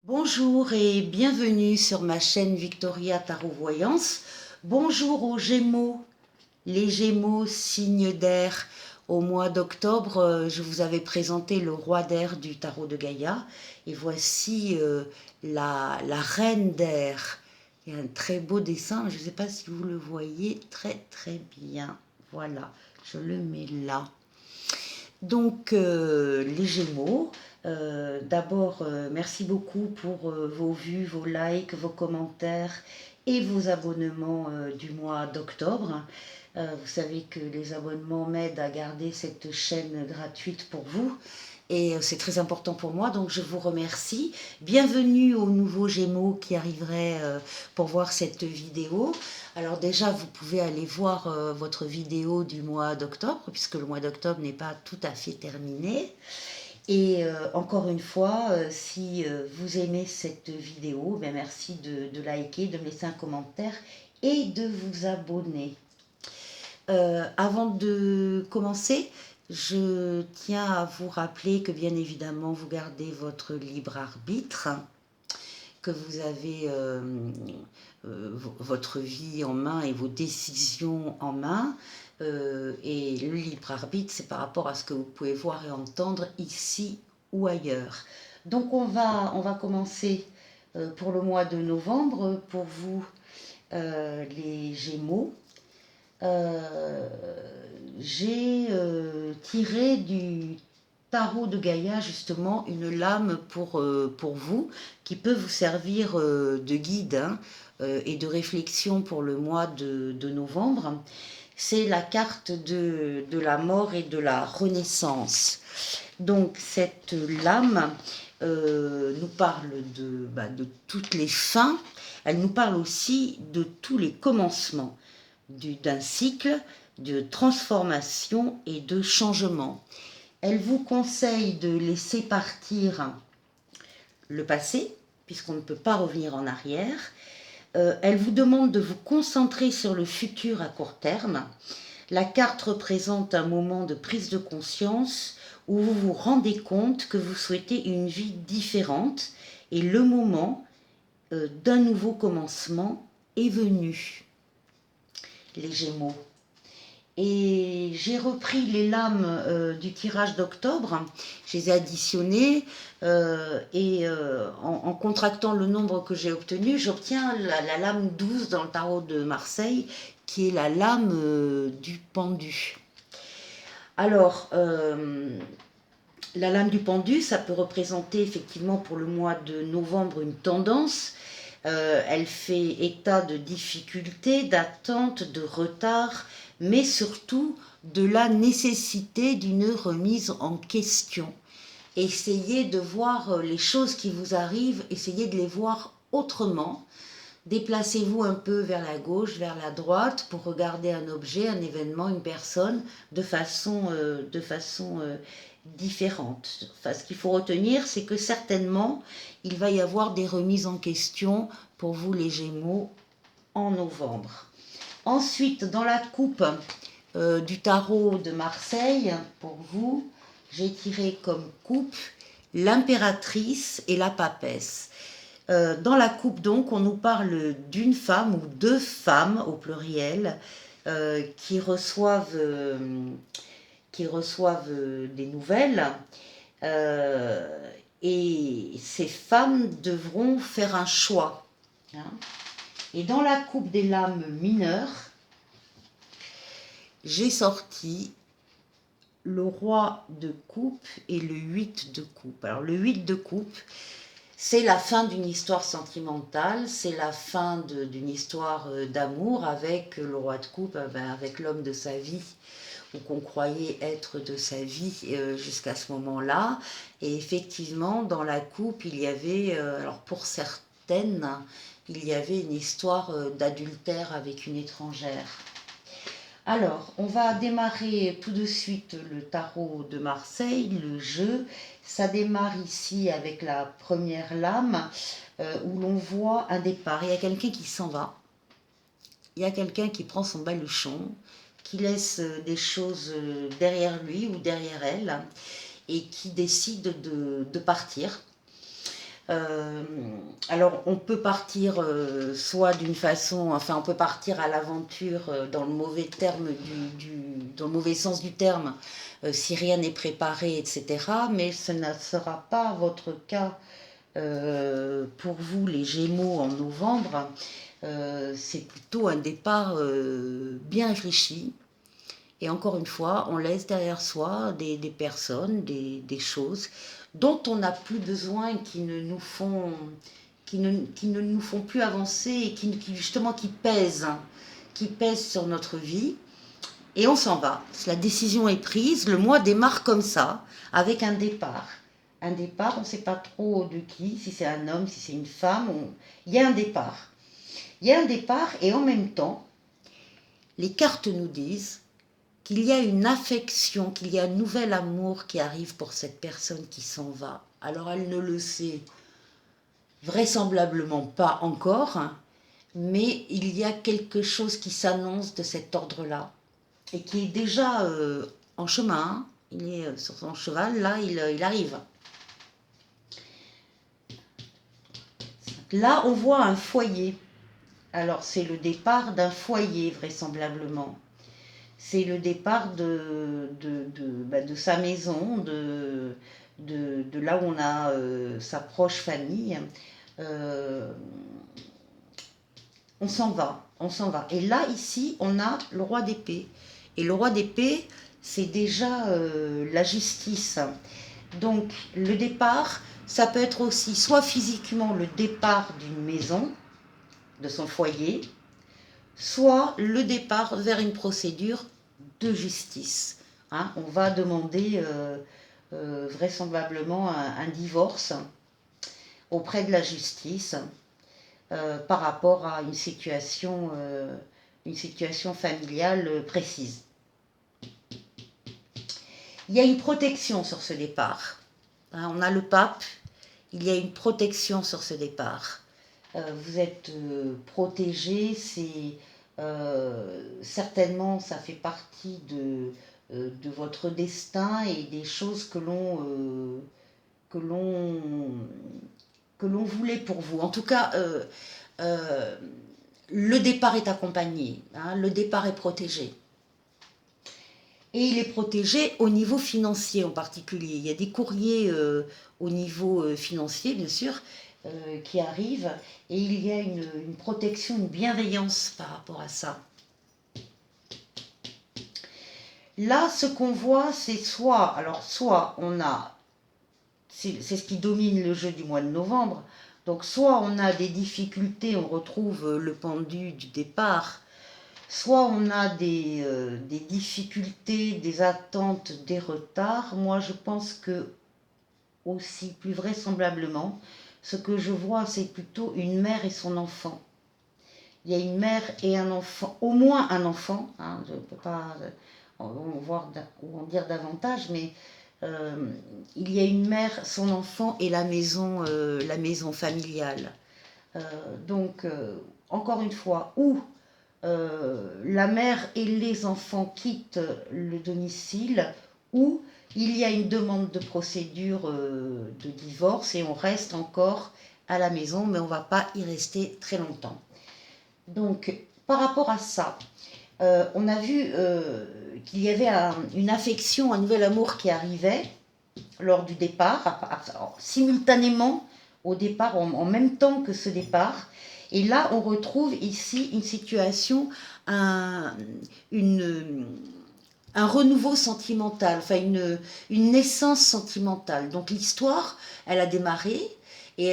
Bonjour et bienvenue sur ma chaîne Victoria Tarot Voyance. Bonjour aux Gémeaux, les Gémeaux, signe d'air. Au mois d'octobre, je vous avais présenté le roi d'air du tarot de Gaïa. Et voici la reine d'air. Il y a un très beau dessin, je ne sais pas si vous le voyez très très bien. Voilà, je le mets là. Donc, les Gémeaux, d'abord, merci beaucoup pour vos vues, vos likes, vos commentaires et vos abonnements du mois d'octobre. Vous savez que les abonnements m'aident à garder cette chaîne gratuite pour vous. Et c'est très important pour moi, donc je vous remercie. Bienvenue aux nouveaux Gémeaux qui arriveraient pour voir cette vidéo. Alors déjà, vous pouvez aller voir votre vidéo du mois d'octobre, puisque le mois d'octobre n'est pas tout à fait terminé. Et encore une fois, si vous aimez cette vidéo, ben merci de liker, de me laisser un commentaire et de vous abonner. Avant de commencer, je tiens à vous rappeler que bien évidemment, vous gardez votre libre arbitre, que vous avez votre vie en main et vos décisions en main. Et le libre arbitre, c'est par rapport à ce que vous pouvez voir et entendre ici ou ailleurs. Donc on va commencer pour le mois de novembre, pour vous les Gémeaux. J'ai tiré du tarot de Gaïa justement une lame pour vous qui peut vous servir de guide et de réflexion pour le mois de novembre. C'est la carte de la mort et de la renaissance. Donc cette lame nous parle de toutes les fins, elle nous parle aussi de tous les commencements d'un cycle de transformation et de changement. Elle vous conseille de laisser partir le passé, puisqu'on ne peut pas revenir en arrière. Elle vous demande de vous concentrer sur le futur à court terme. La carte représente un moment de prise de conscience où vous vous rendez compte que vous souhaitez une vie différente et le moment d'un nouveau commencement est venu. Les Gémeaux. Et j'ai repris les lames du tirage d'octobre, je les ai additionnées en contractant le nombre que j'ai obtenu, j'obtiens la lame 12 dans le tarot de Marseille, qui est la lame du pendu. Alors, la lame du pendu, ça peut représenter effectivement pour le mois de novembre une tendance. Elle fait état de difficultés, d'attentes, de retard, mais surtout de la nécessité d'une remise en question. Essayez de voir les choses qui vous arrivent, essayez de les voir autrement. Déplacez-vous un peu vers la gauche, vers la droite pour regarder un objet, un événement, une personne de façon différente. Enfin, ce qu'il faut retenir, c'est que certainement, il va y avoir des remises en question pour vous les Gémeaux en novembre. Ensuite, dans la coupe du tarot de Marseille, pour vous, j'ai tiré comme coupe l'impératrice et la papesse. Dans la coupe, donc, on nous parle d'une femme ou deux femmes au pluriel qui reçoivent des nouvelles. Et ces femmes devront faire un choix. Hein. Et dans la coupe des lames mineures, j'ai sorti le roi de coupe et le 8 de coupe. Alors le 8 de coupe, c'est la fin d'une histoire sentimentale, c'est la fin d'une histoire d'amour avec le roi de coupe, avec l'homme de sa vie, ou qu'on croyait être de sa vie jusqu'à ce moment-là. Et effectivement, dans la coupe, il y avait, alors pour certaines, il y avait une histoire d'adultère avec une étrangère. Alors, on va démarrer tout de suite le tarot de Marseille, le jeu. Ça démarre ici avec la première lame où l'on voit un départ. Il y a quelqu'un qui s'en va. Il y a quelqu'un qui prend son baluchon, qui laisse des choses derrière lui ou derrière elle et qui décide de partir. Euh, alors on peut partir soit d'une façon, enfin on peut partir à l'aventure dans le mauvais terme dans le mauvais sens du terme, si rien n'est préparé, etc. Mais ce ne sera pas votre cas pour vous les Gémeaux en novembre. C'est plutôt un départ bien réfléchi. Et encore une fois, on laisse derrière soi des personnes, des choses dont on n'a plus besoin, qui ne nous font plus avancer et justement qui pèsent sur notre vie. Et on s'en va. La décision est prise. Le mois démarre comme ça, avec un départ. Un départ, on ne sait pas trop de qui, si c'est un homme, si c'est une femme. Il y a un départ. Il y a un départ et en même temps, les cartes nous disent qu'il y a une affection, qu'il y a un nouvel amour qui arrive pour cette personne qui s'en va. Alors elle ne le sait vraisemblablement pas encore, hein, mais il y a quelque chose qui s'annonce de cet ordre-là et qui est déjà en chemin. Il est sur son cheval, là il arrive. Là on voit un foyer. Alors c'est le départ d'un foyer vraisemblablement. C'est le départ de sa maison, de là où on a sa proche famille. Euh, on s'en va, on s'en va. Et là, ici, on a le roi d'épée. Et le roi d'épée, c'est déjà la justice. Donc, le départ, ça peut être aussi soit physiquement le départ d'une maison, de son foyer, soit le départ vers une procédure de justice. Hein, on va demander vraisemblablement un divorce auprès de la justice par rapport à une situation familiale précise. Il y a une protection sur ce départ. Hein, on a le pape, il y a une protection sur ce départ. Vous êtes protégé, c'est certainement ça fait partie de votre destin et des choses que l'on voulait pour vous. En tout cas, le départ est accompagné, hein, le départ est protégé. Et il est protégé au niveau financier en particulier. Il y a des courriers au niveau financier, bien sûr, qui arrivent, et il y a une protection, une bienveillance par rapport à ça. Là, ce qu'on voit, c'est soit on a, c'est ce qui domine le jeu du mois de novembre, donc soit on a des difficultés, on retrouve le pendu du départ, soit on a des difficultés, des attentes, des retards. Moi, je pense que, aussi, plus vraisemblablement, ce que je vois, c'est plutôt une mère et son enfant. Il y a une mère et un enfant, au moins un enfant, hein, je ne peux pas en dire davantage, mais il y a une mère, son enfant et la maison familiale. Donc, encore une fois, où la mère et les enfants quittent le domicile, ou il y a une demande de procédure de divorce et on reste encore à la maison, mais on ne va pas y rester très longtemps. Donc, par rapport à ça, on a vu qu'il y avait une affection, un nouvel amour qui arrivait lors du départ, simultanément au départ, en même temps que ce départ. Et là, on retrouve ici une situation, un renouveau sentimental, enfin une naissance sentimentale. Donc l'histoire, elle a démarré et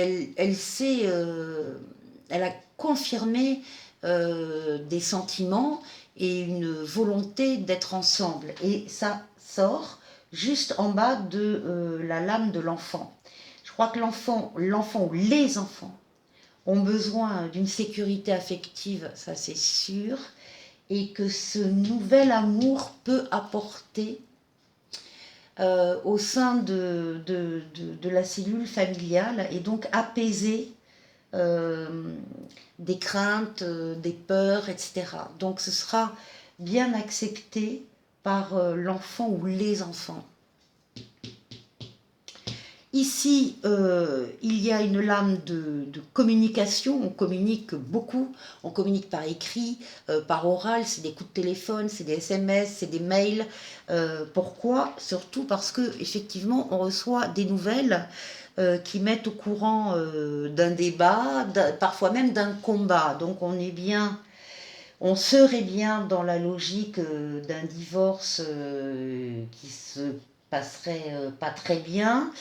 elle a confirmé des sentiments et une volonté d'être ensemble. Et ça sort juste en bas de la lame de l'enfant. Je crois que l'enfant ou les enfants ont besoin d'une sécurité affective, ça c'est sûr, et que ce nouvel amour peut apporter au sein de la cellule familiale et donc apaiser des craintes, des peurs, etc. Donc ce sera bien accepté par l'enfant ou les enfants. Ici, il y a une lame de communication, on communique beaucoup, on communique par écrit, par oral, c'est des coups de téléphone, c'est des SMS, c'est des mails. Pourquoi? Surtout parce que effectivement, on reçoit des nouvelles qui mettent au courant d'un débat, parfois même d'un combat. Donc on serait bien dans la logique d'un divorce qui se passerait pas très bien.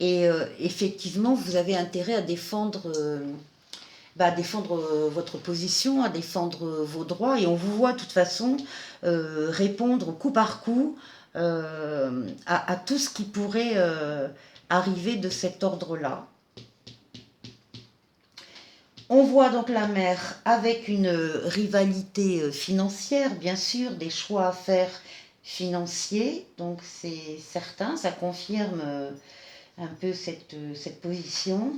Et effectivement, vous avez intérêt à défendre votre position, à défendre vos droits. Et on vous voit de toute façon répondre coup par coup à tout ce qui pourrait arriver de cet ordre-là. On voit donc la mère avec une rivalité financière, bien sûr, des choix à faire financiers, donc c'est certain, ça confirme un peu cette position.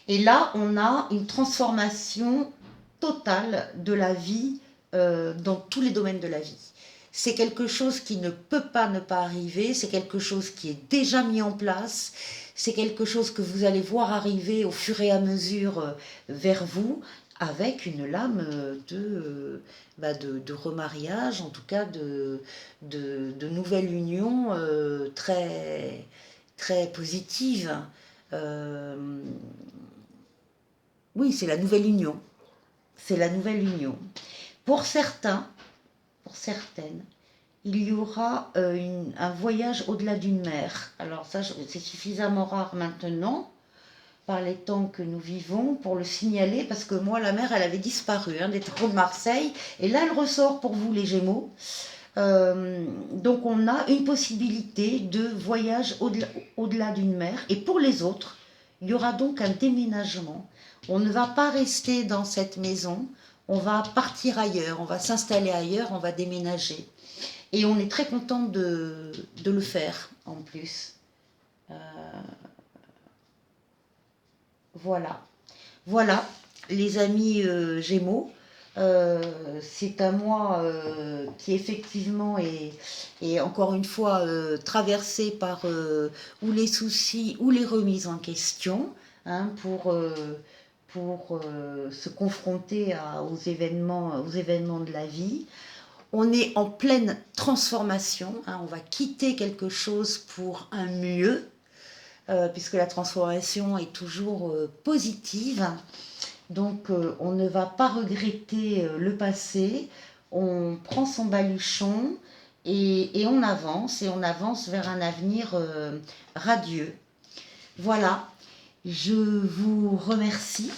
Et là, on a une transformation totale de la vie dans tous les domaines de la vie. C'est quelque chose qui ne peut pas ne pas arriver, c'est quelque chose qui est déjà mis en place, c'est quelque chose que vous allez voir arriver au fur et à mesure vers vous, avec une lame de remariage, en tout cas de nouvelle union très, très positive. Euh, oui, c'est la nouvelle union. C'est la nouvelle union. Pour certains, pour certaines, il y aura un voyage au-delà d'une mer. Alors ça, c'est suffisamment rare maintenant, par les temps que nous vivons, pour le signaler, parce que moi, la mer, elle avait disparu des travaux de Marseille, et là, elle ressort pour vous, les Gémeaux. Donc, on a une possibilité de voyage au-delà d'une mer, et pour les autres, il y aura donc un déménagement. On ne va pas rester dans cette maison, on va partir ailleurs, on va s'installer ailleurs, on va déménager. Et on est très content de le faire en plus. Euh, voilà. Voilà, les amis Gémeaux. C'est un mois qui effectivement est encore une fois traversé par ou les soucis ou les remises en question pour se confronter aux événements de la vie. On est en pleine transformation, on va quitter quelque chose pour un mieux, puisque la transformation est toujours positive. Donc on ne va pas regretter le passé, on prend son baluchon et on avance vers un avenir radieux. Voilà, je vous remercie.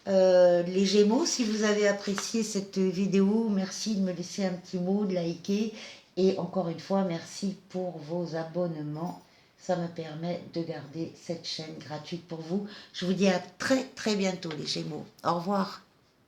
Les Gémeaux, si vous avez apprécié cette vidéo, merci de me laisser un petit mot, de liker. Et encore une fois, merci pour vos abonnements. Ça me permet de garder cette chaîne gratuite pour vous. Je vous dis à très très bientôt les Gémeaux. Au revoir.